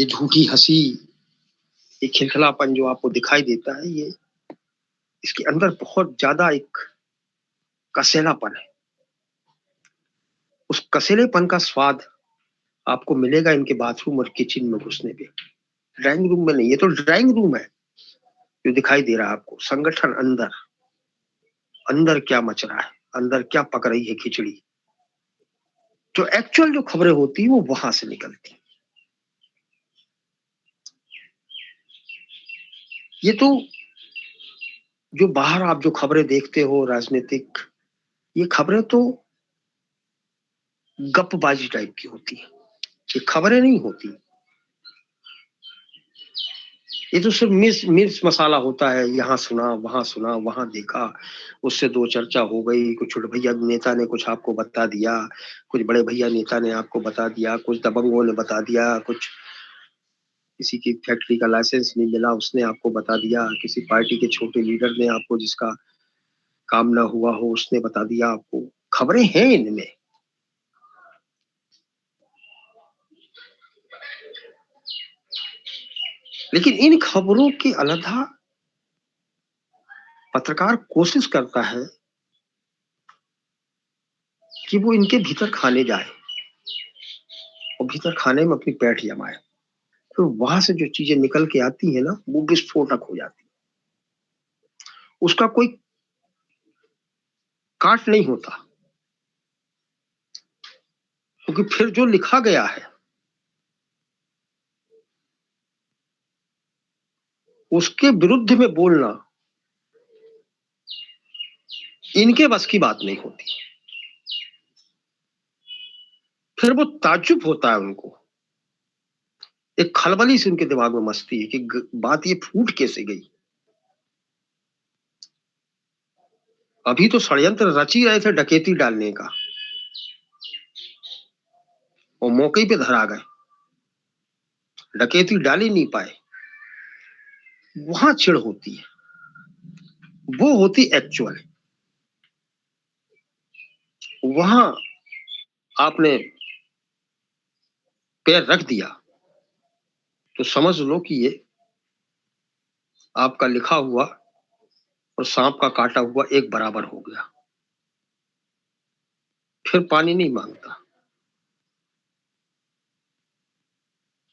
ये झूठी हंसी, ये खिलखिलापन जो आपको दिखाई देता है, ये इसके अंदर बहुत ज्यादा एक कसेलापन है। उस कसेलेपन का स्वाद आपको मिलेगा इनके बाथरूम और किचन में घुसने पे। ड्राइंग रूम में नहीं, ये तो ड्राइंग रूम है जो दिखाई दे रहा है आपको। संगठन अंदर, अंदर क्या मच रहा है, अंदर क्या पक रही है खिचड़ी। जो एक्चुअल जो खबरें होती है वो वहां से निकलती। ये तो जो बाहर आप जो खबरें देखते हो राजनीतिक, ये खबरें तो गपबाजी टाइप की होती है, ये खबरें नहीं होती। ये तो सिर्फ मिर्च मिर्च मसाला होता है, यहाँ सुना वहां देखा, उससे दो चर्चा हो गई, कुछ छोटे भैया नेता ने कुछ आपको बता दिया, कुछ बड़े भैया नेता ने आपको बता दिया, कुछ दबंगों ने बता दिया, कुछ किसी की फैक्ट्री का लाइसेंस नहीं मिला उसने आपको बता दिया, किसी पार्टी के छोटे लीडर ने आपको, जिसका काम ना हुआ हो, उसने बता दिया आपको। खबरें हैं इनमें। लेकिन इन खबरों के अलग पत्रकार कोशिश करता है कि वो इनके भीतर खाने जाए और भीतर खाने में अपनी पैठ जमाए, तो वहां से जो चीजें निकल के आती है ना, वो विस्फोटक हो जाती है। उसका कोई काट नहीं होता, क्योंकि फिर जो लिखा गया है उसके विरुद्ध में बोलना इनके बस की बात नहीं होती। फिर वो ताज्जुब होता है उनको, एक खलबली से उनके दिमाग में मचती है कि बात ये फूट कैसे गई। अभी तो षड्यंत्र रच ही रहे थे डकैती डालने का, और मौके पे धरा गए, डकैती डाल ही नहीं पाए। वहां चिढ़ होती है, वो होती एक्चुअल। वहां आपने पैर रख दिया तो समझ लो कि ये आपका लिखा हुआ और सांप का काटा हुआ एक बराबर हो गया। फिर पानी नहीं मांगता,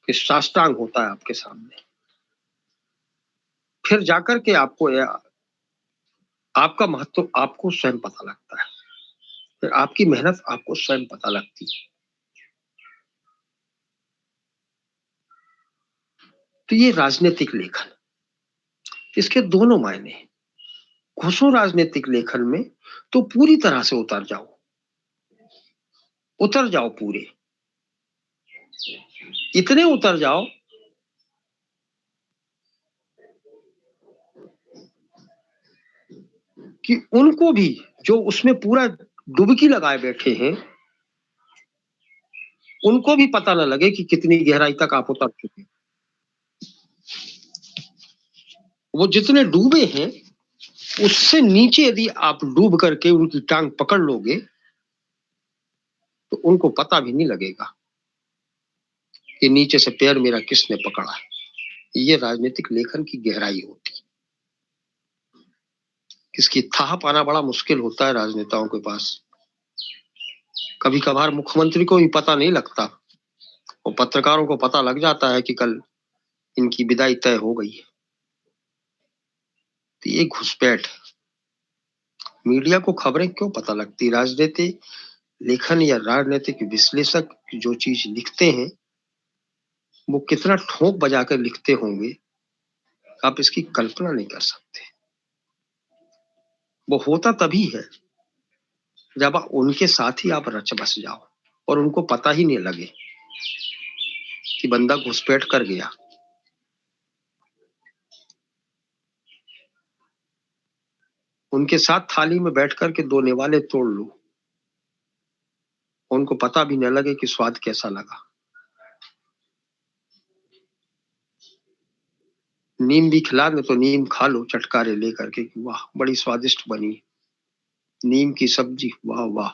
कि साष्टांग होता है आपके सामने। फिर जाकर के आपको आपका महत्व आपको स्वयं पता लगता है, फिर आपकी मेहनत आपको स्वयं पता लगती है। तो ये राजनीतिक लेखन, इसके दोनों मायने हैं। घुसो राजनीतिक लेखन में तो पूरी तरह से उतर जाओ, उतर जाओ पूरे, इतने उतर जाओ कि उनको भी, जो उसमें पूरा डुबकी लगाए बैठे हैं, उनको भी पता न लगे कि कितनी गहराई तक आप उतर चुके हैं। वो जितने डूबे हैं उससे नीचे यदि आप डूब करके उनकी टांग पकड़ लोगे तो उनको पता भी नहीं लगेगा कि नीचे से पैर मेरा किसने पकड़ा है। ये राजनीतिक लेखन की गहराई होती है। इसकी थाह पाना बड़ा मुश्किल होता है राजनेताओं के पास। कभी कभार मुख्यमंत्री को भी पता नहीं लगता, और पत्रकारों को पता लग जाता है कि कल इनकी विदाई तय हो गई है। तो ये घुसपैठ। मीडिया को खबरें क्यों पता लगती? राजनीति लेखन या राजनीतिक विश्लेषक जो चीज लिखते हैं वो कितना ठोक बजाकर लिखते होंगे, आप इसकी कल्पना नहीं कर सकते। वो होता तभी है जब उनके साथ ही आप रच बस जाओ और उनको पता ही नहीं लगे कि बंदा घुसपैठ कर गया। उनके साथ थाली में बैठ कर के दो निवाले तोड़ लो, उनको पता भी न लगे कि स्वाद कैसा लगा। नीम भी खिला दे तो नीम खा लो चटकारे लेकर के, वाह बड़ी स्वादिष्ट बनी नीम की सब्जी, वाह वाह।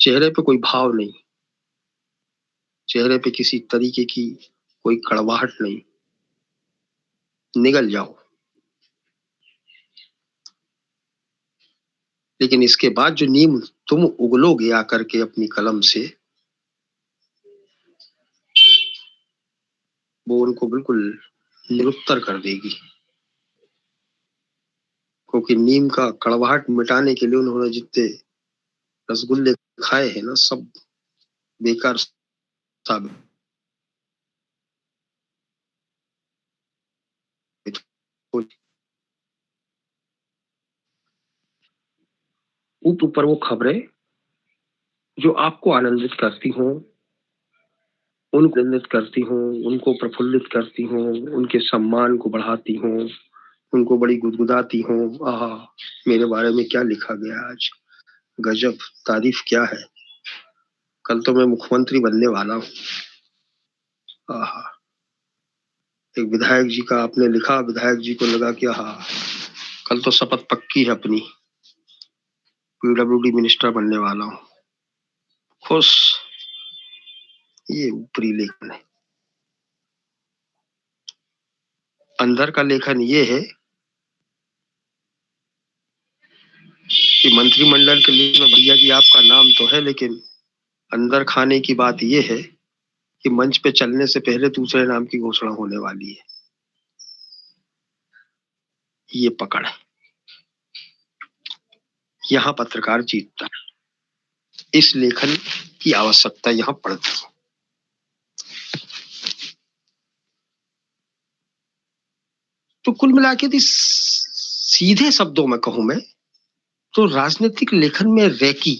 चेहरे पे कोई भाव नहीं, चेहरे पे किसी तरीके की कोई कड़वाहट नहीं, निगल जाओ। लेकिन इसके बाद जो नींव तुम उगलोगे आकर के अपनी कलम से, वो उनको बिल्कुल निरुत्तर कर देगी। क्योंकि नीम का कड़वाहट मिटाने के लिए उन्होंने जितने रसगुल्ले खाए हैं ना, सब बेकार साबित हो। ऊपर वो खबरें जो आपको आनंदित करती हों, उनको आनंदित करती हों, उनको प्रफुल्लित करती हों, उनके सम्मान को बढ़ाती हों, उनको बड़ी गुदगुदाती हों। आहा, मेरे बारे में क्या लिखा गया आज, गजब, तारीफ क्या है, कल तो मैं मुख्यमंत्री बनने वाला हूँ। आहा, एक विधायक जी का आपने लिखा, विधायक जी को लगा कि हाँ, कल तो शपथ पक्की है अपनी, पीडब्ल्यूडी मिनिस्टर बनने वाला हूँ, खुश। ये ऊपरी लेखन है। अंदर का लेखन ये है कि मंत्रिमंडल के लिए भैया जी आपका नाम तो है, लेकिन अंदर खाने की बात ये है कि मंच पे चलने से पहले दूसरे नाम की घोषणा होने वाली है। ये पकड़ है, यहाँ पत्रकार जीतता है। इस लेखन की आवश्यकता यहाँ पड़ती है। तो कुल मिला के यदि सीधे शब्दों में कहूं मैं, तो राजनीतिक लेखन में रैकी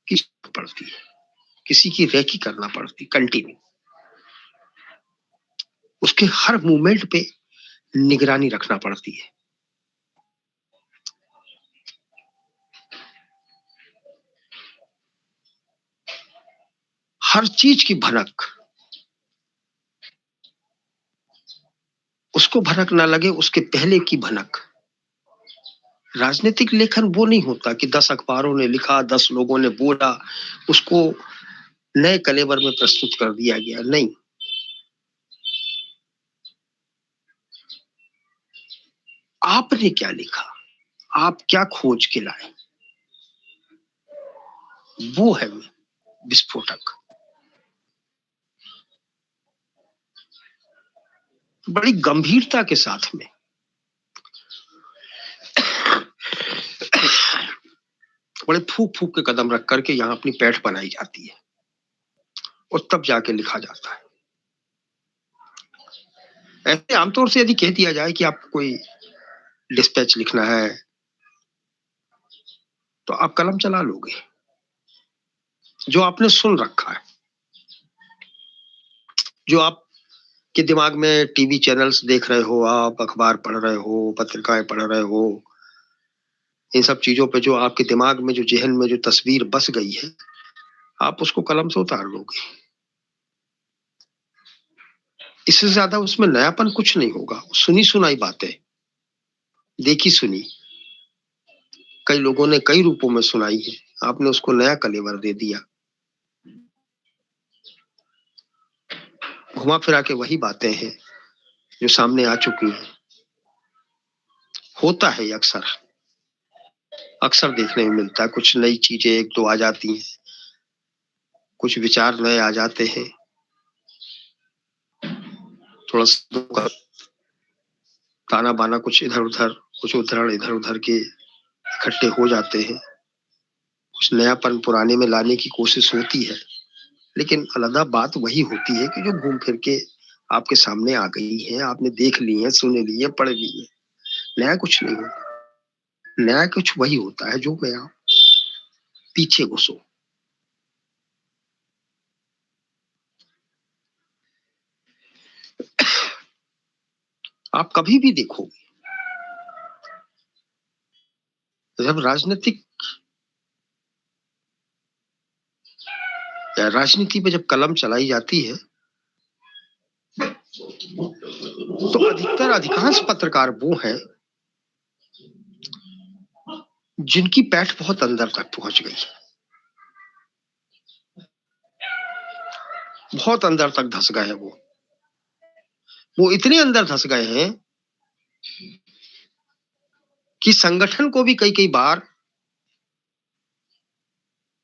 की पड़ती है, किसी की रैकी करना पड़ती, कंटिन्यू, उसके हर मूवमेंट पे निगरानी रखना पड़ती है। हर चीज की भनक, उसको भनक ना लगे उसके पहले की भनक। राजनीतिक लेखन वो नहीं होता कि 10 अखबारों ने लिखा, 10 लोगों ने बोला, उसको नए कलेवर में प्रस्तुत कर दिया गया। नहीं, आपने क्या लिखा, आप क्या खोज के लाए, वो है विस्फोटक। बड़ी गंभीरता के साथ में, बड़े फूक फूक के कदम रख करके यहाँ अपनी पैठ बनाई जाती है और तब जाके लिखा जाता है। ऐसे आमतौर से यदि कह दिया जाए कि आपको कोई डिस्पैच लिखना है, तो आप कलम चला लोगे, जो आपने सुन रखा है, जो आपके दिमाग में टीवी चैनल्स देख रहे हो, आप अखबार पढ़ रहे हो, पत्रिकाएं पढ़ रहे हो, इन सब चीजों पे जो आपके दिमाग में, जो जहन में जो तस्वीर बस गई है, आप उसको कलम से उतार लोगे। इससे ज्यादा उसमें नयापन कुछ नहीं होगा। सुनी सुनाई बातें, देखी सुनी, कई लोगों ने कई रूपों में सुनाई है, आपने उसको नया कलेवर दे दिया। घुमा फिरा के वही बातें हैं जो सामने आ चुकी हैं। होता है अक्सर, अक्सर देखने में मिलता है। कुछ नई चीजें एक दो आ जाती हैं, कुछ विचार नए आ जाते हैं, थोड़ा सा ताना बाना कुछ इधर उधर, कुछ उद्धरण इधर उधर के इकट्ठे हो जाते हैं, कुछ नयापन पुराने में लाने की कोशिश होती है। लेकिन अलग बात वही होती है कि जो घूम फिर के आपके सामने आ गई है, आपने देख ली है, सुन ली है, पढ़ ली है। नया कुछ नहीं होता, नया कुछ वही होता है जो मैं आप पीछे घुसो। आप कभी भी देखो, जब राजनीतिक या राजनीति पे जब कलम चलाई जाती है, तो अधिकतर अधिकांश पत्रकार वो हैं जिनकी पैठ बहुत अंदर तक पहुंच गई है। बहुत अंदर तक धस गए हैं वो इतने अंदर धस गए हैं कि संगठन को भी कई कई बार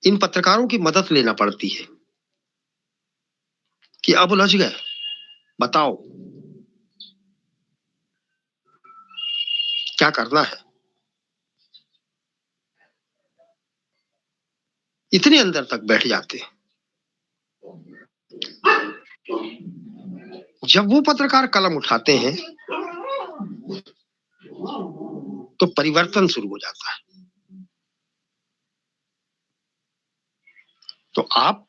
इन पत्रकारों की मदद लेना पड़ती है कि अब उलझ गए, बताओ क्या करना है। इतने अंदर तक बैठ जाते हैं। जब वो पत्रकार कलम उठाते हैं तो परिवर्तन शुरू हो जाता है। तो आप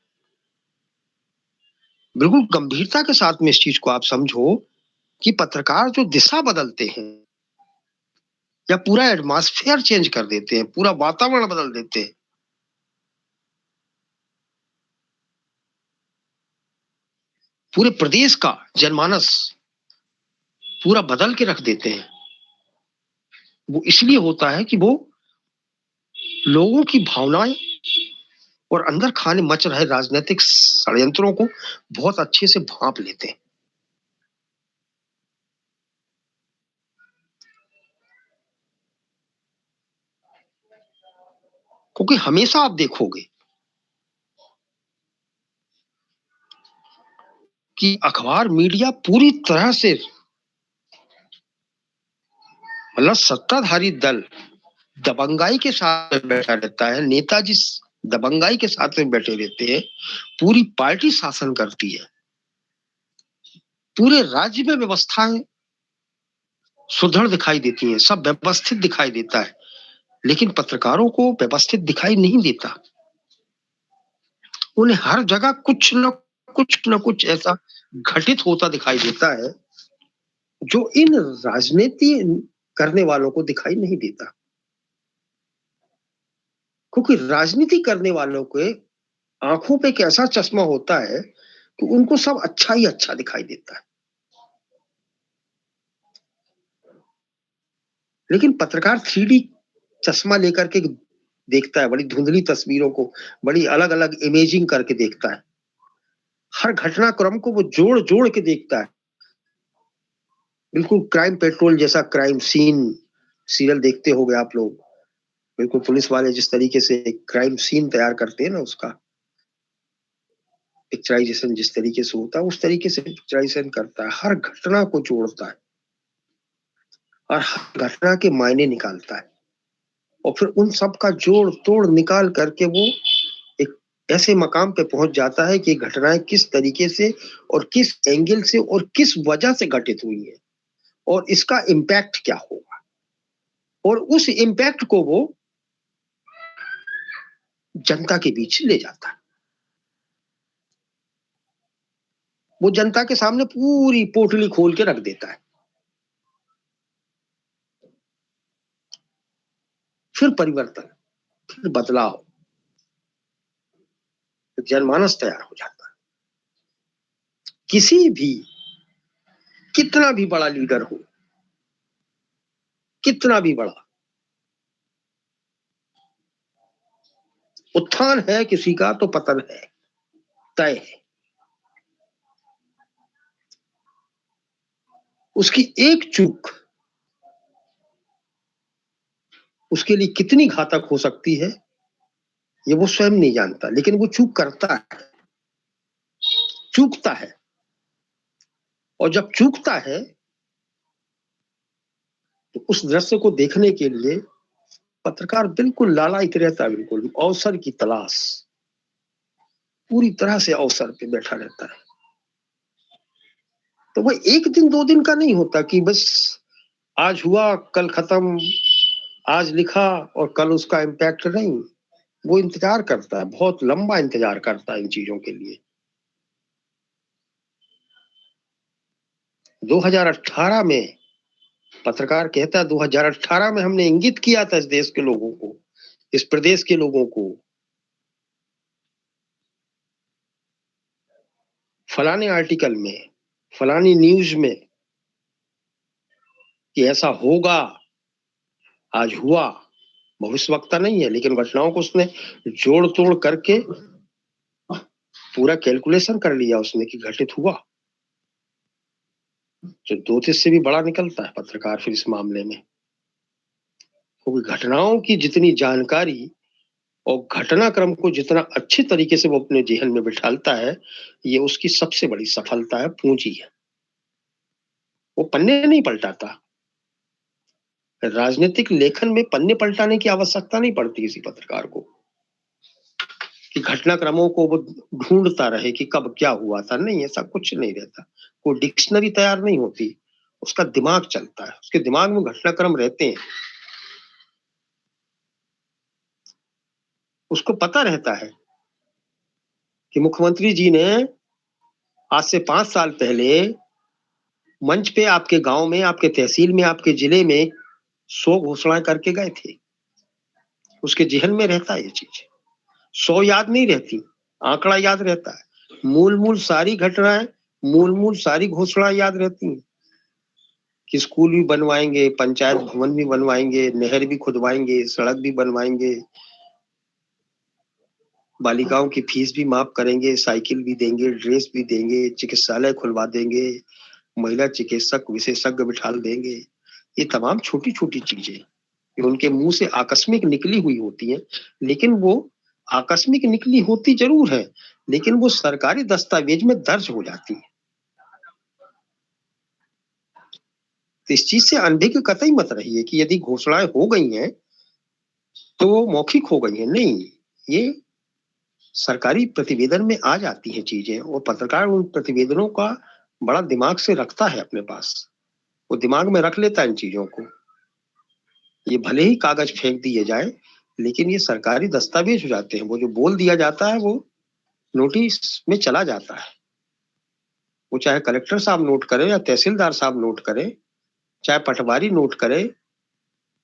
बिल्कुल गंभीरता के साथ में इस चीज को आप समझो कि पत्रकार जो दिशा बदलते हैं या पूरा एटमॉस्फेयर चेंज कर देते हैं, पूरा वातावरण बदल देते हैं, पूरे प्रदेश का जनमानस पूरा बदल के रख देते हैं, वो इसलिए होता है कि वो लोगों की भावनाएं और अंदर खाने मच रहे राजनीतिक षड्यंत्रों को बहुत अच्छे से भांप लेते हैं। क्योंकि हमेशा आप देखोगे कि अखबार मीडिया पूरी तरह से मतलब सत्ताधारी दल दबंगाई के साथ में बैठा रहता है, नेताजी दबंगाई के साथ में बैठे रहते हैं, पूरी पार्टी शासन करती है, पूरे राज्य में व्यवस्थाएं सुदृढ़ दिखाई देती हैं, सब व्यवस्थित दिखाई देता है, लेकिन पत्रकारों को व्यवस्थित दिखाई नहीं देता। उन्हें हर जगह कुछ न कुछ ऐसा घटित होता दिखाई देता है जो इन राजनीति करने वालों को दिखाई नहीं देता। क्योंकि राजनीति करने वालों के आंखों पे एक ऐसा चश्मा होता है कि उनको सब अच्छा ही अच्छा दिखाई देता है। लेकिन पत्रकार 3D चश्मा लेकर के देखता है, बड़ी धुंधली तस्वीरों को बड़ी अलग अलग इमेजिंग करके देखता है, हर घटनाक्रम को वो जोड़ जोड़ के देखता है। बिल्कुल क्राइम पेट्रोल जैसा क्राइम सीन सीरियल देखते होगे आप लोग। बिल्कुल पुलिस वाले जिस तरीके से क्राइम सीन तैयार करते हैं ना, उसका पिक्चराइजेशन जिस तरीके से होता है उस तरीके से पिक्चराइजेशन करता है, हर घटना को जोड़ता है और हर घटना के मायने निकालता है और फिर उन सब का जोड़ तोड़ निकाल करके वो एक ऐसे मकाम पे पहुंच जाता है कि घटनाएं किस तरीके से और किस एंगल से और किस वजह से घटित हुई है और इसका इम्पैक्ट क्या होगा, और उस इम्पैक्ट को वो जनता के बीच ले जाता है। वो जनता के सामने पूरी पोटली खोल के रख देता है। फिर परिवर्तन, फिर बदलाव, जनमानस तैयार हो जाता है। किसी भी कितना भी बड़ा लीडर हो, कितना भी बड़ा उत्थान है किसी का तो पतन है, तय है। उसकी एक चूक उसके लिए कितनी घातक हो सकती है ये वो स्वयं नहीं जानता, लेकिन वो चूक करता है, चूकता है। और जब चूकता है तो उस दृश्य को देखने के लिए पत्रकार बिल्कुल लालायित रहता है, बिल्कुल अवसर की तलाश, पूरी तरह से अवसर पे बैठा रहता है। तो वो एक दिन दो दिन का नहीं होता कि बस आज हुआ कल खत्म, आज लिखा और कल उसका इम्पैक्ट नहीं। वो इंतजार करता है, बहुत लंबा इंतजार करता है इन चीजों के लिए। 2018 में पत्रकार कहता है 2018 में हमने इंगित किया था इस देश के लोगों को, इस प्रदेश के लोगों को, फलाने आर्टिकल में, फलानी न्यूज में कि ऐसा होगा, आज हुआ। भविष्यवक्ता नहीं है लेकिन घटनाओं को उसने जोड़ तोड़ करके पूरा कैलकुलेशन कर लिया उसने कि घटित हुआ। जो ज्योतिष से भी बड़ा निकलता है पत्रकार फिर इस मामले में, क्योंकि घटनाओं की जितनी जानकारी और घटनाक्रम को जितना अच्छे तरीके से वो अपने जेहन में बिठालता है, ये उसकी सबसे बड़ी सफलता है, पूंजी है। वो पन्ने नहीं पलटाता। राजनीतिक लेखन में पन्ने पलटाने की आवश्यकता नहीं पड़ती किसी पत्रकार को, कि घटनाक्रमों को वो ढूंढता रहे कि कब क्या हुआ था। नहीं, ऐसा कुछ नहीं रहता। कोई डिक्शनरी तैयार नहीं होती, उसका दिमाग चलता है, उसके दिमाग में घटनाक्रम रहते हैं, उसको पता रहता है कि मुख्यमंत्री जी ने आज से 5 साल पहले मंच पे आपके गांव में, आपके तहसील में, आपके जिले में 100 घोषणाएं करके गए थे। उसके जेहन में रहता है ये चीज। 100 याद नहीं रहती, आंकड़ा याद रहता है। मूल मूल सारी घटनाएं, मूल मूल सारी घोषणाएं याद रहती हैं, कि स्कूल भी बनवाएंगे, पंचायत भवन भी बनवाएंगे, नहर भी खुदवाएंगे, सड़क भी बनवाएंगे, बालिकाओं की फीस भी माफ करेंगे, साइकिल भी देंगे, ड्रेस भी देंगे, चिकित्सालय खुलवा देंगे, महिला चिकित्सक विशेषज्ञ बिठा देंगे। ये तमाम छोटी छोटी चीजें ये उनके मुंह से आकस्मिक निकली हुई होती हैं, लेकिन वो आकस्मिक निकली होती जरूर है, लेकिन वो सरकारी दस्तावेज में दर्ज हो जाती है। तो इस चीज से अनभिज्ञ कतई मत रहिए कि यदि घोषणाएं हो गई हैं तो वो मौखिक हो गई हैं। नहीं, ये सरकारी प्रतिवेदन में आ जाती है चीजें, और पत्रकार उन प्रतिवेदनों का बड़ा दिमाग से रखता है अपने पास। वो दिमाग में रख लेता है इन चीजों को। ये भले ही कागज फेंक दिए जाए, लेकिन ये सरकारी दस्तावेज हो जाते हैं। वो जो बोल दिया जाता है वो नोटिस में चला जाता है। वो चाहे कलेक्टर साहब नोट करे या तहसीलदार साहब नोट करे, चाहे पटवारी नोट करे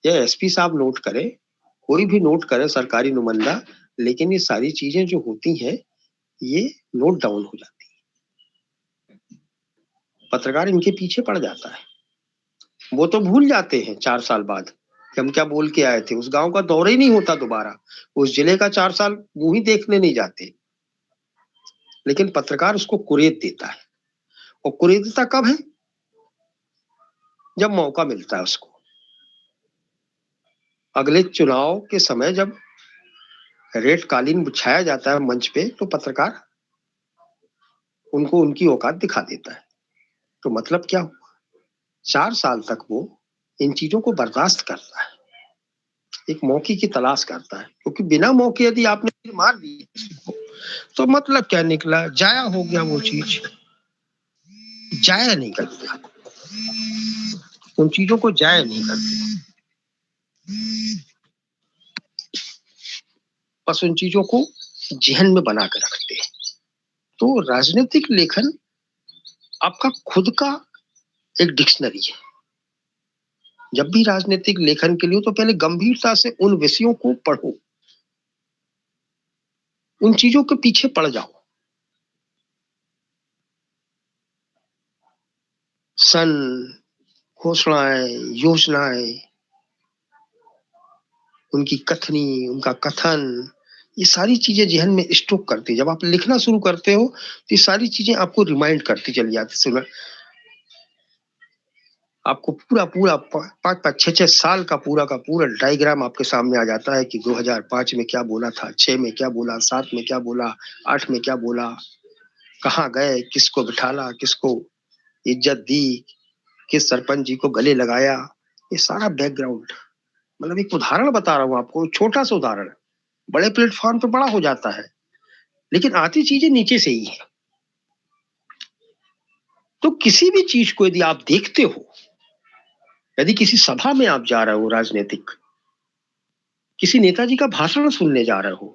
या एसपी साहब नोट करे, कोई भी नोट करे सरकारी नुमाइंदा, लेकिन ये सारी चीजें जो होती हैं ये नोट डाउन हो जाती है। पत्रकार इनके पीछे पड़ जाता है। वो तो भूल जाते हैं 4 साल बाद कि हम क्या बोल के आए थे। उस गांव का दौरा ही नहीं होता दोबारा, उस जिले का 4 साल मुंह ही देखने नहीं जाते। लेकिन पत्रकार उसको कुरेद देता है, और कुरेदता कब है? जब मौका मिलता है उसको। अगले चुनाव के समय जब रेड कालीन बिछाया जाता है मंच पे, तो पत्रकार उनको उनकी औकात दिखा देता है। तो मतलब क्या हुआ? 4 साल तक वो इन चीजों को बर्दाश्त करता है, एक मौके की तलाश करता है, क्योंकि बिना मौके यदि आपने फिर मार दी तो मतलब क्या निकला? जाया हो गया, वो चीज जाया नहीं कर दिया। उन चीजों को जाया नहीं कर दिया, बस उन चीजों को जहन में बना के रखते हैं। तो राजनीतिक लेखन आपका खुद का एक डिक्शनरी है। जब भी राजनीतिक लेखन के लिए तो पहले गंभीरता से उन विषयों को पढ़ो, उन चीजों के पीछे पड़ जाओ। सन, घोषणाएं, योजनाएं, उनकी कथनी, उनका कथन, ये सारी चीजें जहन में स्टॉक करती है। जब आप लिखना शुरू करते हो तो ये सारी चीजें आपको रिमाइंड करती चली जाती। सुना, आपको पूरा पूरा 5 5 6 6 साल का पूरा डायग्राम आपके सामने आ जाता है कि 2005 में क्या बोला था, 6 में क्या बोला, 7 में क्या बोला, 8 में क्या बोला, कहाँ गए, किसको बिठाला, किसको इज्जत दी, किस सरपंच जी को गले लगाया। ये सारा बैकग्राउंड, मतलब एक उदाहरण बता रहा हूँ आपको, छोटा सा उदाहरण। बड़े प्लेटफॉर्म पे बड़ा हो जाता है, लेकिन आती चीजें नीचे से ही है। तो किसी भी चीज को यदि आप देखते हो, यदि किसी सभा में आप जा रहे हो राजनीतिक, किसी नेताजी का भाषण सुनने जा रहे हो,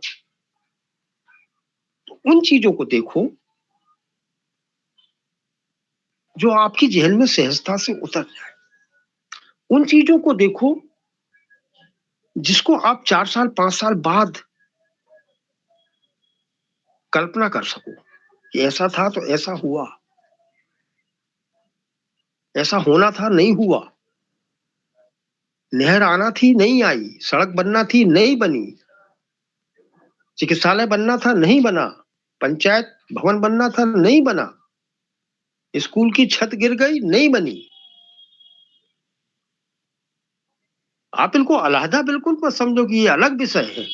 तो उन चीजों को देखो जो आपकी जेहन में सहजता से उतर जाए। उन चीजों को देखो जिसको आप 4 साल 5 साल बाद कल्पना कर सको कि ऐसा था तो ऐसा हुआ, ऐसा होना था नहीं हुआ, नहर आना थी नहीं आई, सड़क बनना थी नहीं बनी, चिकित्सालय बनना था नहीं बना, पंचायत भवन बनना था, नहीं बना। स्कूल की छत गिर गई, नहीं बनी। आप इनको अलहदा बिल्कुल मत समझो कि ये अलग विषय है,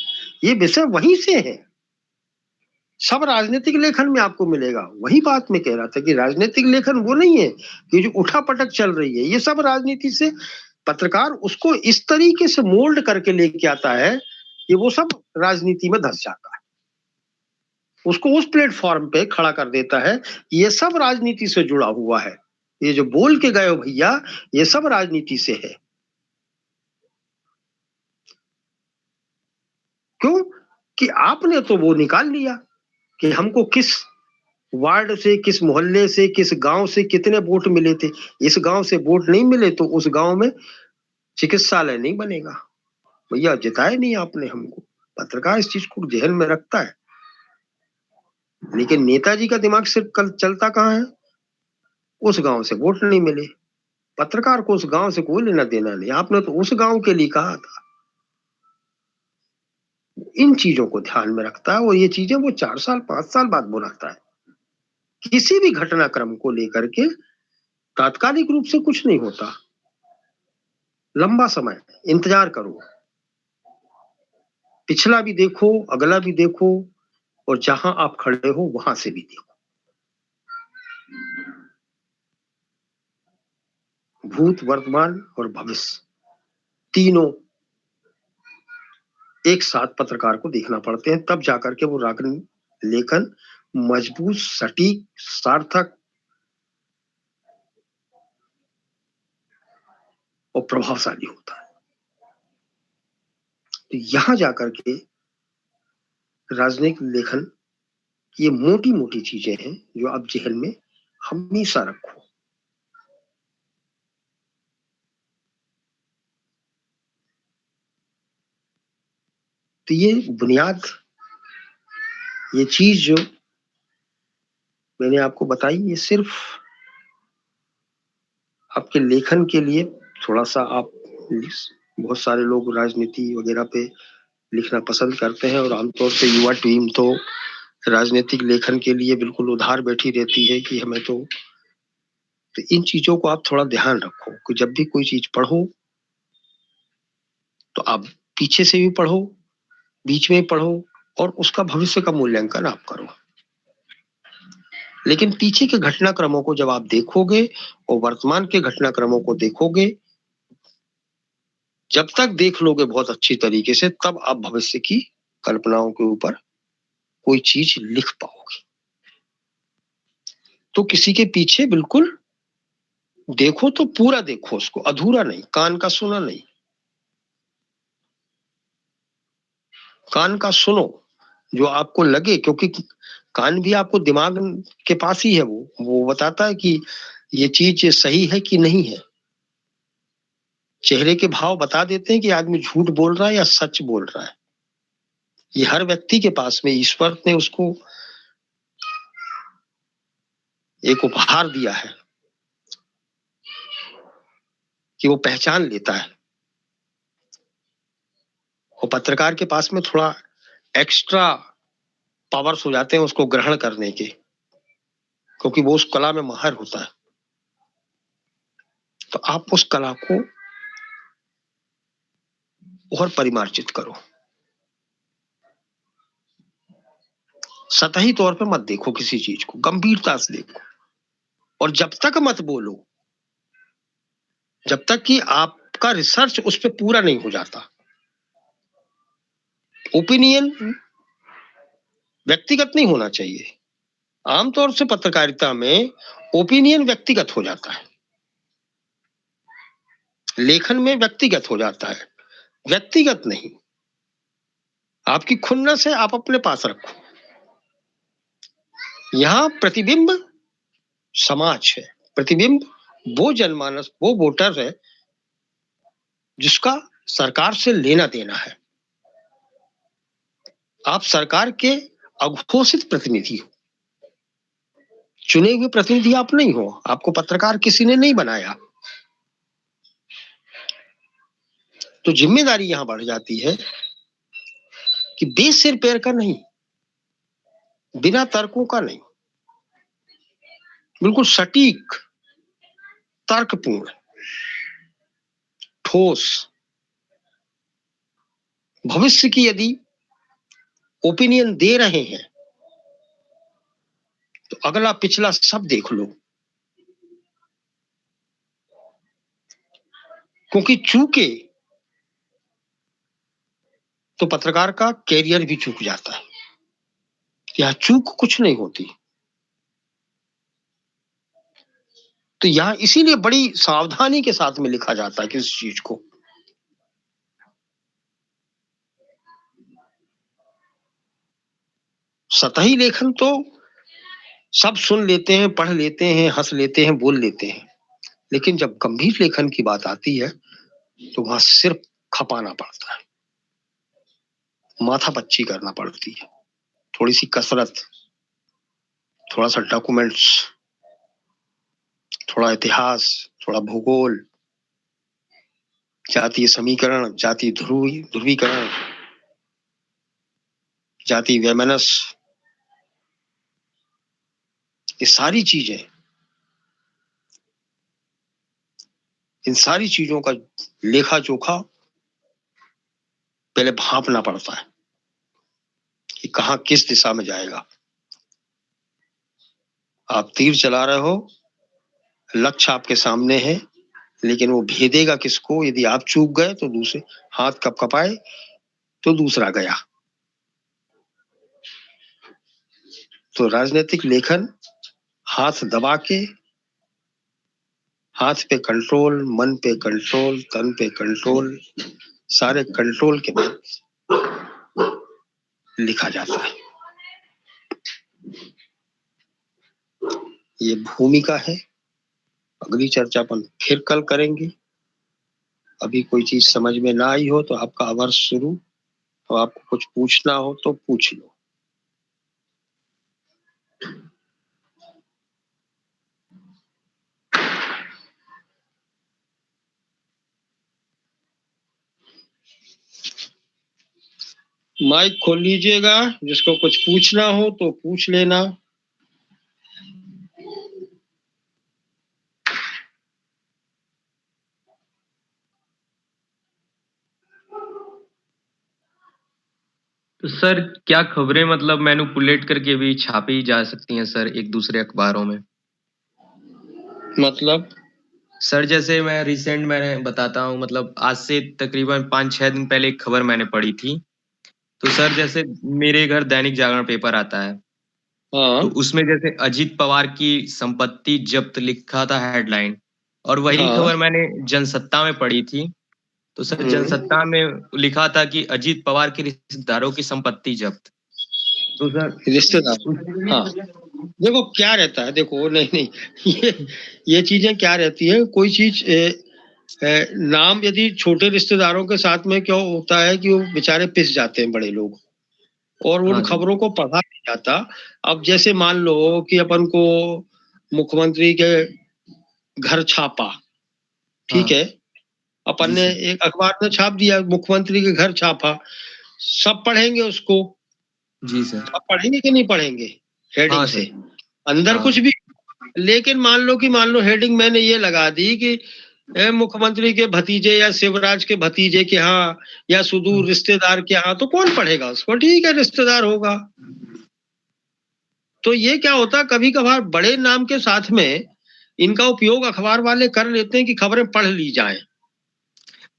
ये विषय वहीं से है। सब राजनीतिक लेखन में आपको मिलेगा। वही बात मैं कह रहा था कि राजनीतिक लेखन वो नहीं है कि जो उठापटक चल रही है, ये सब राजनीति से पत्रकार उसको इस तरीके से मोल्ड करके लेके आता है कि वो सब राजनीति में धस जाता है, उसको उस प्लेटफॉर्म पे खड़ा कर देता है। ये सब राजनीति से जुड़ा हुआ है, ये जो बोल के गए हो भैया, ये सब राजनीति से है। क्यों? कि आपने तो वो निकाल लिया कि हमको किस वार्ड से, किस मोहल्ले से, किस गांव से कितने वोट मिले थे। इस गांव से वोट नहीं मिले तो उस गांव में चिकित्सालय नहीं बनेगा। भैया जिताए नहीं आपने हमको। पत्रकार इस चीज को जहन में रखता है, लेकिन नेताजी का दिमाग सिर्फ कल चलता कहाँ है, उस गांव से वोट नहीं मिले। पत्रकार को उस गांव से कोई लेना देना नहीं, आपने तो उस गांव के लिए कहा था। इन चीजों को ध्यान में रखता है और ये चीजें वो 4 साल 5 साल बाद बुलाता है। किसी भी घटनाक्रम को लेकर के तात्कालिक रूप से कुछ नहीं होता, लंबा समय इंतजार करो, पिछला भी देखो, अगला भी देखो, और जहां आप खड़े हो वहां से भी देखो। भूत, वर्तमान और भविष्य तीनों एक साथ पत्रकार को देखना पड़ते हैं, तब जाकर के वो राजनीतिक लेखन मजबूत, सटीक, सार्थक और प्रभावशाली होता है। तो यहां जाकर के राजनीतिक लेखन, ये मोटी मोटी चीजें हैं जो आप जहन में हमेशा रखो। तो ये बुनियाद, ये चीज जो मैंने आपको बताई, ये सिर्फ आपके लेखन के लिए। थोड़ा सा आप, बहुत सारे लोग राजनीति वगैरह पे लिखना पसंद करते हैं और आमतौर पे युवा टीम तो राजनीतिक लेखन के लिए बिल्कुल उधार बैठी रहती है कि हमें तो इन चीजों को आप थोड़ा ध्यान रखो कि जब भी कोई चीज पढ़ो तो आप पीछे से भी पढ़ो, बीच में पढ़ो, और उसका भविष्य का मूल्यांकन आप करो। लेकिन पीछे के घटनाक्रमों को जब आप देखोगे और वर्तमान के घटनाक्रमों को देखोगे, जब तक देख लोगे बहुत अच्छी तरीके से, तब आप भविष्य की कल्पनाओं के ऊपर कोई चीज लिख पाओगे। तो किसी के पीछे बिल्कुल देखो तो पूरा देखो, उसको अधूरा नहीं, कान का सुना नहीं, कान का सुनो जो आपको लगे, क्योंकि कान भी आपको दिमाग के पास ही है, वो बताता है कि ये चीज सही है कि नहीं है। चेहरे के भाव बता देते हैं कि आदमी झूठ बोल रहा है या सच बोल रहा है। ये हर व्यक्ति के पास में ईश्वर ने उसको एक उपहार दिया है कि वो पहचान लेता है। और पत्रकार के पास में थोड़ा एक्स्ट्रा पावर्स हो जाते हैं उसको ग्रहण करने के, क्योंकि वो उस कला में माहिर होता है। तो आप उस कला को और परिमार्जित करो, सतही तौर पे मत देखो किसी चीज को, गंभीरता से देखो। और जब तक मत बोलो जब तक कि आपका रिसर्च उस पर पूरा नहीं हो जाता। ओपिनियन व्यक्तिगत नहीं होना चाहिए। आमतौर से पत्रकारिता में ओपिनियन व्यक्तिगत हो जाता है, लेखन में व्यक्तिगत हो जाता है, व्यक्तिगत नहीं। आपकी खुन्नस है, आप अपने पास रखो। यहां प्रतिबिंब समाज है, प्रतिबिंब वो जनमानस, वो वोटर है जिसका सरकार से लेना देना है। आप सरकार के अघोषित प्रतिनिधि हो, चुने हुए प्रतिनिधि आप नहीं हो। आपको पत्रकार किसी ने नहीं बनाया। तो जिम्मेदारी यहां बढ़ जाती है कि बेस से रिपेयर का नहीं, बिना तर्कों का नहीं, बिल्कुल सटीक, तर्कपूर्ण, ठोस। भविष्य की यदि ओपिनियन दे रहे हैं तो अगला पिछला सब देख लो, क्योंकि चूके तो पत्रकार का कैरियर भी चूक जाता है। यहां चूक कुछ नहीं होती। तो यहां इसीलिए बड़ी सावधानी के साथ में लिखा जाता है किसी चीज को। सतही लेखन तो सब सुन लेते हैं, पढ़ लेते हैं, हंस लेते हैं, बोल लेते हैं, लेकिन जब गंभीर लेखन की बात आती है तो वहां सिर्फ खपाना पड़ता है, माथा पच्ची करना पड़ती है, थोड़ी सी कसरत, थोड़ा सा डॉक्यूमेंट्स, थोड़ा इतिहास, थोड़ा भूगोल, जातीय समीकरण, जातीय ध्रुवीकरण, जातीय वैमनस्य, ये सारी चीजें, इन सारी चीजों का लेखा जोखा पहले भांपना पड़ता है कि कहां किस दिशा में जाएगा। आप तीर चला रहे हो, लक्ष्य आपके सामने है, लेकिन वो भेदेगा किसको? यदि आप चूक गए तो दूसरे हाथ कपकपाए तो दूसरा गया। तो राजनीतिक लेखन हाथ दबा के, हाथ पे कंट्रोल, मन पे कंट्रोल, तन पे कंट्रोल, सारे कंट्रोल के बाद लिखा जाता है। ये भूमिका है। अगली चर्चा अपन फिर कल करेंगे। अभी कोई चीज समझ में ना आई हो तो आपका वर्ष शुरू, तो आपको कुछ पूछना हो तो पूछ लो। माइक खोल लीजिएगा, जिसको कुछ पूछना हो तो पूछ लेना। तो सर क्या खबरें मतलब मैनिपुलेट करके भी छापी जा सकती हैं सर एक दूसरे अखबारों में? मतलब सर जैसे मैंने बताता हूँ, मतलब आज से तकरीबन 5-6 दिन पहले एक खबर मैंने पढ़ी थी। तो सर जैसे मेरे घर दैनिक जागरण पेपर आता है, तो हाँ उसमें जैसे अजीत पवार की संपत्ति जब्त लिखा था हेडलाइन, और वही हाँ। खबर मैंने जनसत्ता में पढ़ी थी। तो सर जनसत्ता में लिखा था कि अजीत पवार के रिश्तेदारों की संपत्ति जब्त। तो सर रिश्तेदार, हाँ। देखो क्या रहता है, देखो नहीं नहीं, ये चीजें क्या रहती है, कोई चीज नाम यदि छोटे रिश्तेदारों के साथ में क्यों होता है कि वो बेचारे पिस जाते हैं बड़े लोग, और उन हाँ जी। खबरों को पढ़ा नहीं जाता। अब जैसे मान लो कि अपन को मुख्यमंत्री के घर छापा, ठीक हाँ है, अपन जी ने सर। एक अखबार में छाप दिया मुख्यमंत्री के घर छापा, सब पढ़ेंगे उसको। जी सर। सब पढ़ेंगे कि नहीं पढ़ेंगे? हाँ हेडिंग से सर। अंदर कुछ हाँ। भी, लेकिन मान लो हेडिंग मैंने ये लगा दी कि मुख्यमंत्री के भतीजे या शिवराज के भतीजे के यहाँ या सुदूर रिश्तेदार के यहाँ, तो कौन पढ़ेगा उसको? ठीक है, रिश्तेदार होगा। तो ये क्या होता है, कभी कभार बड़े नाम के साथ में इनका उपयोग अखबार वाले कर लेते हैं कि खबरें पढ़ ली जाएं।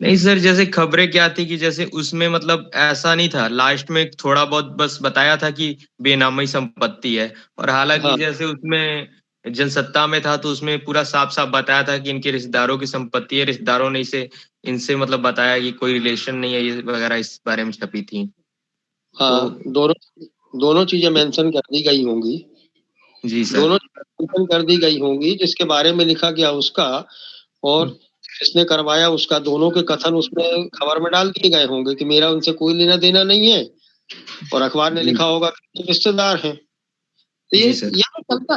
नहीं सर, जैसे खबरें क्या थी कि जैसे उसमें मतलब ऐसा नहीं था, लास्ट में थोड़ा बहुत बस बताया था कि बेनामी संपत्ति है, और हालांकि हाँ जैसे उसमें जनसत्ता में था तो उसमें पूरा साफ साफ बताया था कि इनके रिश्तेदारों की संपत्ति है, रिश्तेदारों ने इसे इनसे मतलब बताया कि कोई रिलेशन नहीं है, ये वगैरह इस बारे में छपी थी। तो हाँ, दोनों दोनों चीजें मेंशन कर दी गई होंगी। जी सर। दोनों मेंशन कर दी गई होंगी, जिसके बारे में लिखा गया उसका और जिसने करवाया उसका, दोनों के कथन उसमें खबर में डाल दिए गए होंगे कि मेरा उनसे कोई लेना देना नहीं है, और अखबार ने जी। लिखा होगा कि रिश्तेदार हैं। तो जी सर।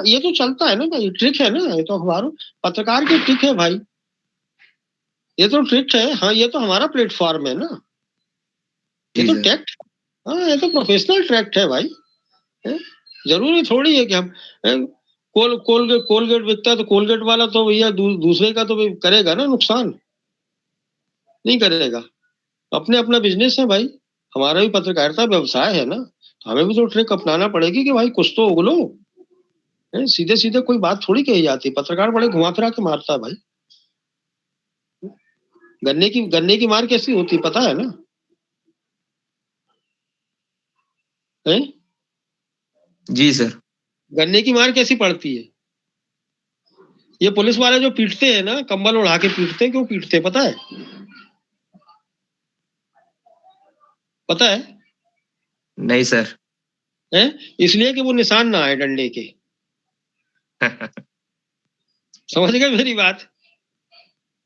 ये तो चलता है ना भाई, ट्रिक है ना, ये तो अखबारों पत्रकार की ट्रिक है भाई। ये तो ट्रिक है, हाँ, ये तो हमारा प्लेटफॉर्म है ना, ये जी तो सर। टैक्ट, हाँ, ये तो प्रोफेशनल ट्रैक्ट है भाई, है? जरूरी थोड़ी है कि हम कोलगेट बिकता है तो कोलगेट वाला तो भैया दूसरे का तो करेगा ना नुकसान, नहीं करेगा। अपने अपना बिजनेस है भाई, हमारा भी पत्रकारिता व्यवसाय है ना, हमें भी तो ट्रिक अपनाना पड़ेगी कि भाई कुछ तो उगलो। सीधे सीधे कोई बात थोड़ी कही जाती, पत्रकार बड़े घुमा फिरा के मारता है भाई। गन्ने की मार कैसी होती पता है ना? है? जी सर। गन्ने की मार कैसी पड़ती है? ये पुलिस वाले जो पीटते हैं ना, कंबल उड़ा के पीटते हैं, क्यों पीटते हैं पता है? पता है? नहीं सर। हैं? इसलिए कि वो निशान ना आए डंडे के। समझ गए मेरी बात? तो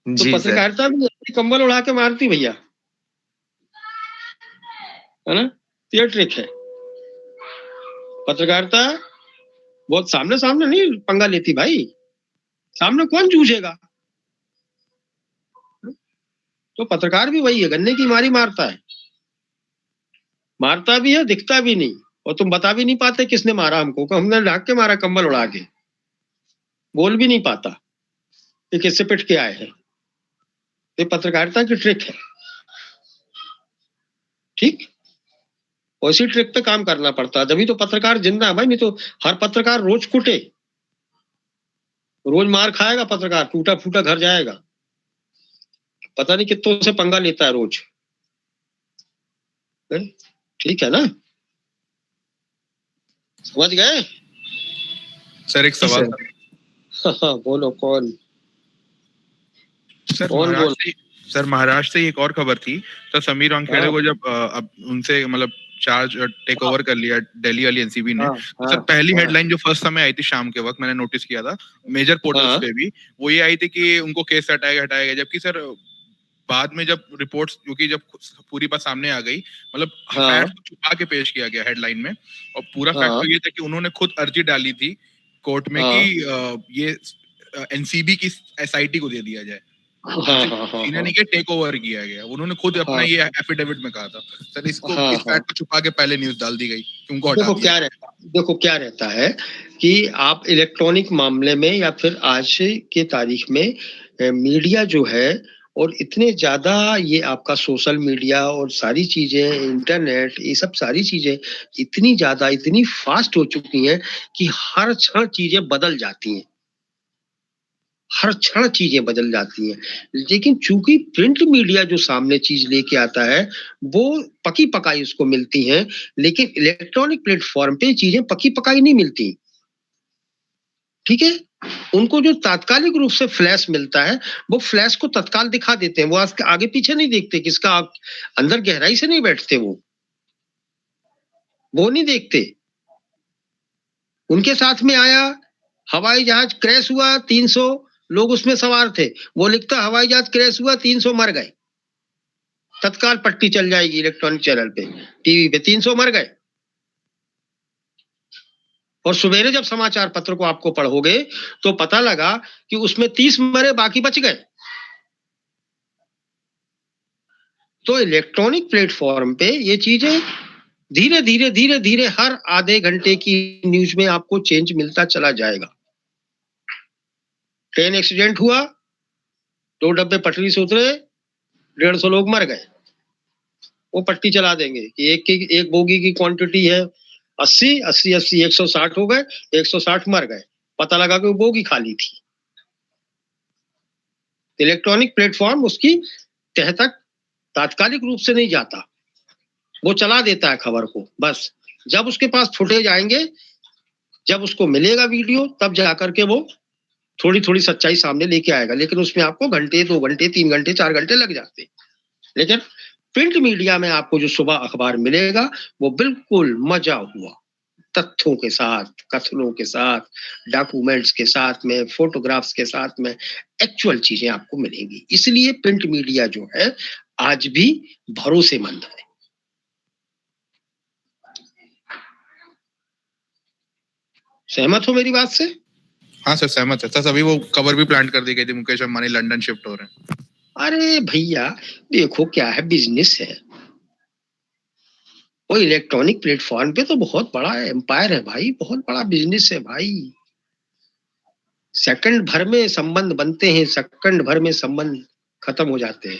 जी सर। पत्रकारिता भी ऐसे कंबल उड़ा के मारती भैया, है ना? ये ट्रिक है पत्रकारिता। बहुत सामने सामने नहीं पंगा लेती भाई, सामने कौन जूझेगा? तो पत्रकार भी वही है, गन्ने की मारी मारता है, मारता भी है, दिखता भी नहीं, और तुम बता भी नहीं पाते किसने मारा हमको, हमने ढाक के मारा कंबल उड़ा के, बोल भी नहीं पाता कि किससे पिट के आए हैं। ये पत्रकारिता की ट्रिक है, ठीक? उसी ट्रिक पे काम करना पड़ता है, तभी तो पत्रकार जिंदा है भाई, नहीं तो हर पत्रकार रोज कुटे, रोज मार खाएगा पत्रकार, टूटा फूटा घर जाएगा, पता नहीं कितनों से पंगा लेता है रोज। ठीक है ना? समझ गए? सर एक सवाल था। बोलो कौन? सर कौन बोल? सर महाराष्ट्र से एक और खबर थी। तो समीर वानखेड़े को जब अब उनसे मतलब चार्ज टेक ओवर कर लिया दिल्ली वाली एनसीबी ने, तो सर पहली हेडलाइन जो फर्स्ट समय आई थी शाम के वक्त, मैंने नोटिस किया था मेजर पोर्टल्स पे भी, वो ये आई थी कि उनको केस हटाया गया। जबकि सर बाद में जब रिपोर्ट्स, क्योंकि जब पूरी बात सामने आ गई, मतलब फैक्ट को छुपा के पेश किया गया हेडलाइन में, और पूरा फैक्ट तो ये था कि उन्होंने खुद अर्जी डाली थी कोर्ट में कि ये एनसीबी की एसआईटी को दे दिया जाए, नहीं कि टेक ओवर किया गया। उन्होंने खुद अपना ये एफिडेविट में कहा था। सर इसको इस फैक्ट को छुपा के पहले न्यूज डाल दी गई कि उनको हटा दिया। देखो क्या रहता है कि आप इलेक्ट्रॉनिक मामले में या फिर आज के तारीख में मीडिया जो है, और इतने ज्यादा ये आपका सोशल मीडिया और सारी चीजें, इंटरनेट, ये सब सारी चीजें इतनी ज्यादा, इतनी फास्ट हो चुकी हैं कि हर क्षण चीजें बदल जाती हैं, हर क्षण चीजें बदल जाती हैं। लेकिन चूंकि प्रिंट मीडिया जो सामने चीज लेके आता है वो पकी पकाई उसको मिलती है, लेकिन इलेक्ट्रॉनिक प्लेटफॉर्म पे चीजें पकी पकाई नहीं मिलती, ठीक है? उनको जो तात्कालिक रूप से फ्लैश मिलता है, वो फ्लैश को तत्काल दिखा देते हैं, वो आगे पीछे नहीं देखते, किसका अंदर गहराई से नहीं बैठते, वो नहीं देखते। उनके साथ में आया हवाई जहाज क्रैश हुआ, 300 लोग उसमें सवार थे, वो लिखता हवाई जहाज क्रैश हुआ, 300 मर गए, तत्काल पट्टी चल जाएगी इलेक्ट्रॉनिक चैनल पे, टीवी पे, 300 मर गए। और सवेरे जब समाचार पत्र को आपको पढ़ोगे तो पता लगा कि उसमें 30 मरे, बाकी बच गए। तो इलेक्ट्रॉनिक प्लेटफॉर्म पे ये चीजें धीरे धीरे धीरे धीरे हर आधे घंटे की न्यूज में आपको चेंज मिलता चला जाएगा। ट्रेन एक्सीडेंट हुआ, 2 डब्बे पटरी से उतरे, 150 लोग मर गए, वो पट्टी चला देंगे कि एक बोगी की क्वांटिटी है 80 80 80 160 हो गए, 160 मर गए, पता लगा कि वो बोगी खाली थी। इलेक्ट्रॉनिक प्लेटफॉर्म उसकी तह तक तात्कालिक रूप से नहीं जाता, वो चला देता है खबर को, बस जब उसके पास फुटेज आएंगे, जब उसको मिलेगा वीडियो, तब जाकर के वो थोड़ी थोड़ी सच्चाई सामने लेके आएगा। लेकिन उसमें आपको घंटे, 2 घंटे, 3 घंटे, 4 घंटे लग जाते हैं। लेकिन प्रिंट मीडिया में आपको जो सुबह अखबार मिलेगा वो बिल्कुल मजा हुआ, तथ्यों के साथ, कथनों के साथ, डॉक्यूमेंट्स के साथ में, फोटोग्राफ्स के साथ में, एक्चुअल चीजें आपको मिलेंगी। इसलिए प्रिंट मीडिया जो है आज भी भरोसेमंद है। सहमत हो मेरी बात से? हाँ सर सहमत है सर। अभी वो खबर भी प्लांट कर दी गई थी, मुकेश अंबानी लंदन शिफ्ट हो रहे हैं। अरे भैया देखो क्या है, बिजनेस है, वो इलेक्ट्रॉनिक प्लेटफॉर्म पे तो बहुत बड़ा एम्पायर है भाई, बहुत बड़ा बिजनेस है भाई। सेकंड भर में संबंध बनते हैं, सेकंड भर में संबंध खत्म हो जाते हैं।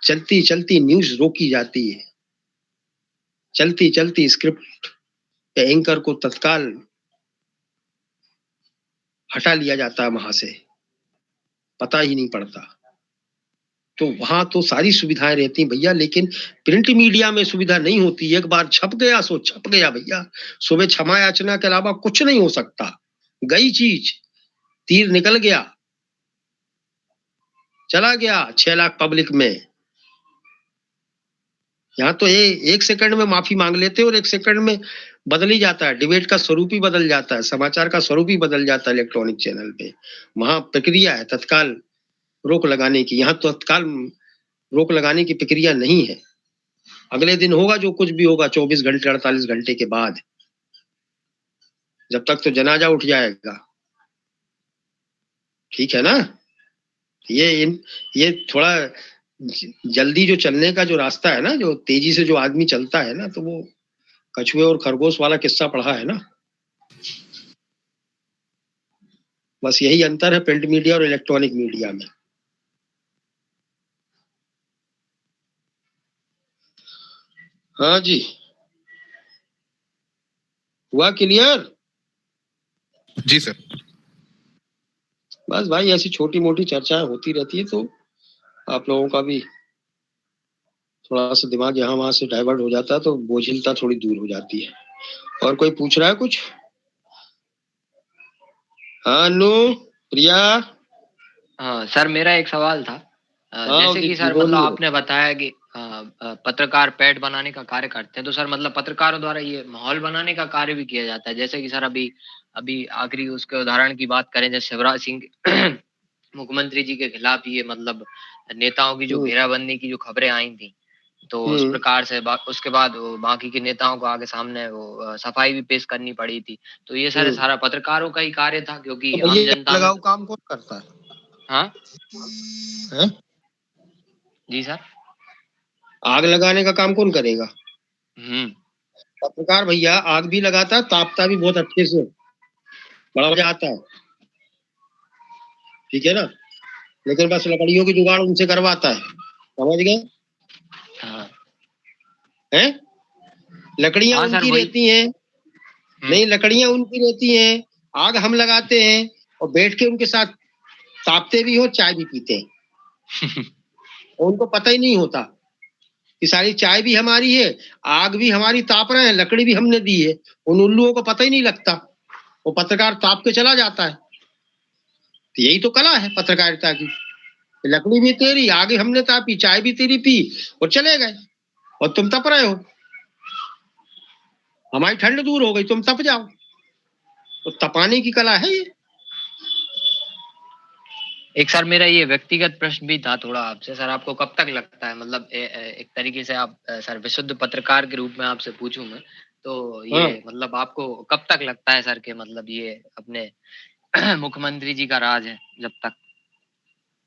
चलती चलती न्यूज रोकी जाती है, चलती चलती स्क्रिप्ट एंकर को तत्काल हटा लिया जाता है वहां से, पता ही नहीं पड़ता। तो वहां तो सारी सुविधाएं रहती भैया, लेकिन प्रिंट मीडिया में सुविधा नहीं होती। एक बार छप गया सो छप गया भैया, सुबह क्षमा याचना के अलावा कुछ नहीं हो सकता। गई चीज, तीर निकल गया, चला गया 6 लाख पब्लिक में। यहाँ तो एक सेकंड में माफी मांग लेते हैं और एक सेकंड में बदल ही जाता है, डिबेट का स्वरूप ही बदल जाता है, समाचार का स्वरूप ही बदल जाता है इलेक्ट्रॉनिक चैनल पे। वहां प्रक्रिया है तत्काल रोक लगाने की, यहाँ तो तत्काल रोक लगाने की प्रक्रिया नहीं है। अगले दिन होगा जो कुछ भी होगा, 24 घंटे 48 घंटे के बाद, जब तक तो जनाजा उठ जाएगा। ठीक है ना? ये थोड़ा जल्दी जो चलने का जो रास्ता है ना, जो तेजी से जो आदमी चलता है ना, तो वो कछुए और खरगोश वाला किस्सा पढ़ा है ना। बस यही अंतर है प्रिंट मीडिया और इलेक्ट्रॉनिक मीडिया में। हाँ जी, हुआ क्लियर? जी सर। बस भाई ऐसी छोटी मोटी चर्चाएं होती रहती है, तो आप लोगों का भी थोड़ा सा दिमाग यहाँ वहां से डाइवर्ट हो जाता है, तो बोझिलता थोड़ी दूर हो जाती है। और कोई पूछ रहा है कुछ? हाँ अनु, प्रिया। हाँ सर, मेरा एक सवाल था। हाँ जैसे कि सर मतलब बोलिए। आपने बताया कि पत्रकार पैड बनाने का कार्य करते हैं, तो सर मतलब पत्रकारों द्वारा ये माहौल बनाने का कार्य भी किया जाता है। जैसे कि सर अभी अभी आखिरी उसके उदाहरण की बात करें, जैसे शिवराज सिंह मुख्यमंत्री जी के खिलाफ ये मतलब नेताओं की जो घेराबंदी की जो खबरें आई थी, तो उस प्रकार से उसके बाद वो बाकी के नेताओं को आगे सामने वो सफाई भी पेश करनी पड़ी थी। तो ये सारे सारा पत्रकारों का ही कार्य था, क्योंकि तो आम जनता में लगाओ काम कौन करता है? हाँ है? जी सर। आग लगाने का काम कौन करेगा? पत्रकार भैया आग भी लगाता है, तापता भी बहुत अच्छे से, बड़ा मजा आता है। ठीक है ना? लेकिन बस लकड़ियों की जुगाड़ उनसे करवाता है। समझ गए? हाँ हैं? लकड़ियां हाँ सर उनकी वही। रहती हैं। नहीं, लकड़ियां उनकी रहती हैं, आग हम लगाते हैं और बैठ के उनके साथ तापते भी हो, चाय भी पीते हैं। और उनको पता ही नहीं होता कि सारी चाय भी हमारी है, आग भी हमारी ताप रहे हैं, लकड़ी भी हमने दी है। उन उल्लुओं को पता ही नहीं लगता, वो पत्रकार ताप के चला जाता है। तो यही तो कला है पत्रकारिता की। लकड़ी भी तेरी, आगे हमने तापी, चाय भी तेरी पी और चले गए, और तुम तप रहे हो। हमारी ठंड दूर हो गई, तुम तप जाओ। तो तपाने की कला है ये। एक सर मेरा ये व्यक्तिगत प्रश्न भी था थोड़ा आपसे। सर आपको कब तक लगता है, मतलब एक तरीके से आप सर विशुद्ध पत्रकार के रूप में आपसे पूछूं मैं, तो ये मतलब आपको कब तक लगता है सर के मतलब ये अपने मुख्यमंत्री जी का राज है जब तक,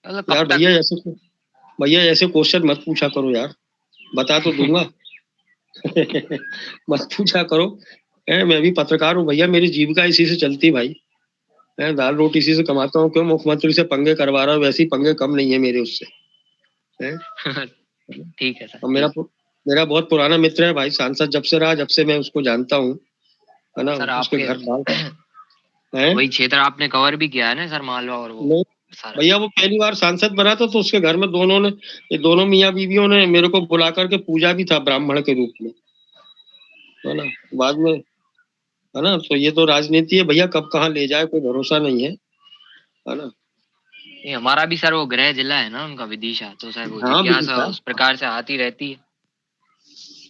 मतलब कब यार तक? भैया ऐसे क्वेश्चन मत पूछा करो यार, बता तो दूंगा। मत पूछा करो। मैं भी पत्रकार हूँ भैया, मेरी जीविका इसी से चलती भाई। मैं दाल रोटी इसी से कमाता हूँ। क्यों मुख्यमंत्री से पंगे करवा रहा हूँ? वैसे ही पंगे कम नहीं है मेरे उससे। ठीक है सर। और मेरा बहुत पुराना मित्र है भाई, सांसद जब से रहा, जब से मैं उसको जानता हूँ, है ना। सर उसके आपके घर बाल है। वही क्षेत्र आपने कवर भी किया है ना सर, मालवा और वो नहीं सारा। भैया, वो पहली बार सांसद बना था तो उसके घर में ये दोनों मियाँ बीवियों ने मेरे को बुला करके पूजा भी था ब्राह्मण के रूप में, है ना। बाद में, है ना। तो ये तो राजनीति है भैया, कब कहाँ ले जाए कोई भरोसा नहीं है ना। ये हमारा भी सर वो गृह जिला है ना उनका, विदिशा, तो सर वो हाँ जिज्ञासा विदिशा। उस प्रकार से आती रहती है।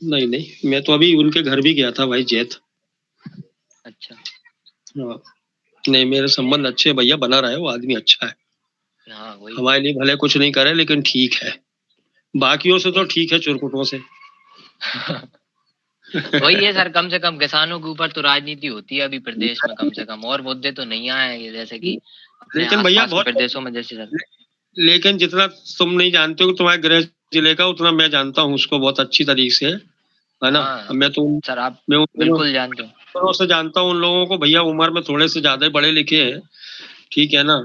नहीं नहीं, मैं तो अभी उनके घर भी गया था भाई, जैत। अच्छा। हाँ। नहीं, मेरे संबंध अच्छे हैं भैया, बना रहे, वो आदमी अच्छा है। हाँ वही। हमारे लिए भले कुछ नहीं करे, लेकिन ठीक है। बाकियों से तो ठीक है, चुरकुटों से। वही है सर, कम से कम किसानों के ऊपर तो राजनीति होती है अभी प्रदेश में, कम से कम और मुद्दे तो नहीं आए हैं, जैसे कि अपने लेकिन भैया आसपास के प्रदेशों में जैसे सर। लेकिन जितना तुम नहीं जानते हो तुम्हारे गृह जिले का, उतना मैं जानता हूँ उसको बहुत अच्छी तरीके से। है ना। हाँ मैं तो सर, आप मैं उन बिल्कुल जानते हो। लोगों से जानता हूँ, उन लोगों को भैया उम्र में थोड़े से ज्यादा पढ़े लिखे हैं, ठीक है ना,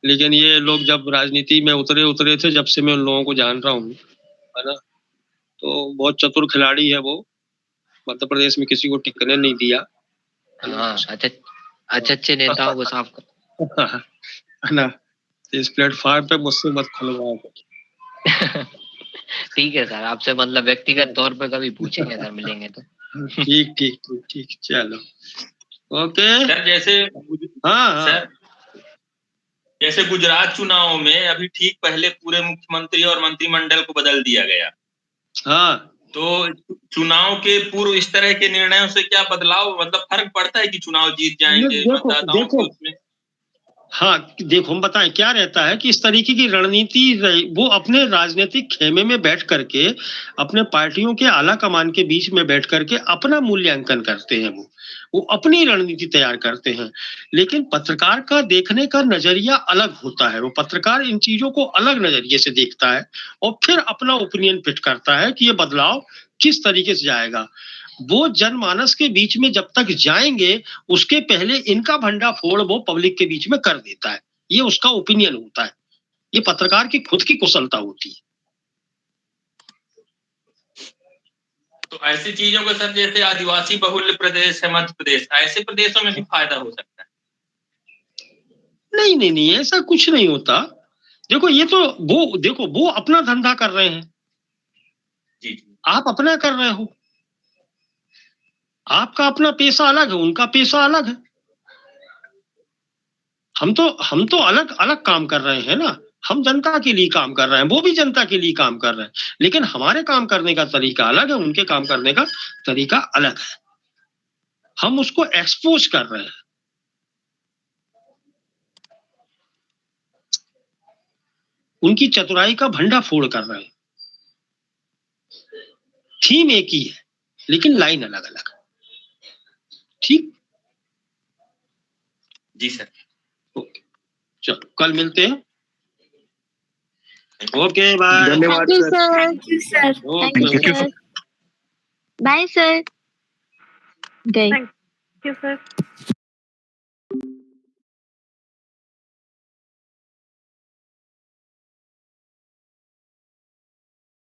लेकिन ये लोग जब राजनीति में उतरे थे, जब से मैं उन लोगों को जान रहा हूँ, है ना, तो बहुत चतुर खिलाड़ी है वो, मध्य प्रदेश में किसी को टिकने नहीं दिया, हाँ, अच्छे नेताओं को साफ कर। है ना। तो इस प्लेटफॉर्म पे मुझसे मत खुलवाओ। ठीक है सर, आपसे मतलब व्यक्तिगत तौर पे कभी पूछेंगे सर, मिलेंगे तो। ठीक ठीक ठीक ठीक, चलो ओके सर। जैसे हाँ सर, जैसे गुजरात चुनाव में अभी ठीक पहले पूरे मुख्यमंत्री और मंत्रिमंडल को बदल दिया गया, हाँ, तो चुनाव के पूर्व इस तरह के निर्णयों से क्या बदलाव, मतलब फर्क पड़ता है कि चुनाव जीत जाएंगे देखो मतदाताओं देखो के उसमें? हाँ देखो, हम बताएं क्या रहता है कि इस तरीके की रणनीति वो अपने राजनीतिक खेमे में बैठ करके, अपने पार्टियों के आला कमान के बीच में बैठ करके अपना मूल्यांकन करते हैं। वो अपनी रणनीति तैयार करते हैं, लेकिन पत्रकार का देखने का नजरिया अलग होता है। वो पत्रकार इन चीजों को अलग नजरिए से देखता है और फिर अपना ओपिनियन फिट करता है कि ये बदलाव किस तरीके से जाएगा। वो जनमानस के बीच में जब तक जाएंगे, उसके पहले इनका भंडाफोड़ वो पब्लिक के बीच में कर देता है। ये उसका ओपिनियन होता है, ये पत्रकार की खुद की कुशलता होती है। तो ऐसी चीजों को सर, जैसे आदिवासी बहुल्य प्रदेश है मध्य प्रदेश, ऐसे प्रदेशों में भी फायदा हो सकता है? नहीं नहीं नहीं, ऐसा कुछ नहीं होता। देखो ये तो वो अपना धंधा कर रहे हैं, जी आप अपना कर रहे हो। आपका अपना पेशा अलग है, उनका पेशा अलग है। हम तो अलग अलग काम कर रहे हैं ना। हम जनता के लिए काम कर रहे हैं, वो भी जनता के लिए काम कर रहे हैं, लेकिन हमारे काम करने का तरीका अलग है, उनके काम करने का तरीका अलग है। हम उसको एक्सपोज कर रहे हैं, उनकी चतुराई का भंडाफोड़ कर रहे हैं। थीम एक ही है, लेकिन लाइन अलग अलग। ठीक, जी सर। ओके, चलो कल मिलते हैं। Okay bye. धन्यवाद thank you sir. Sir. Thank you sir. Thank you okay sir. Bye sir. गए। Thank you sir.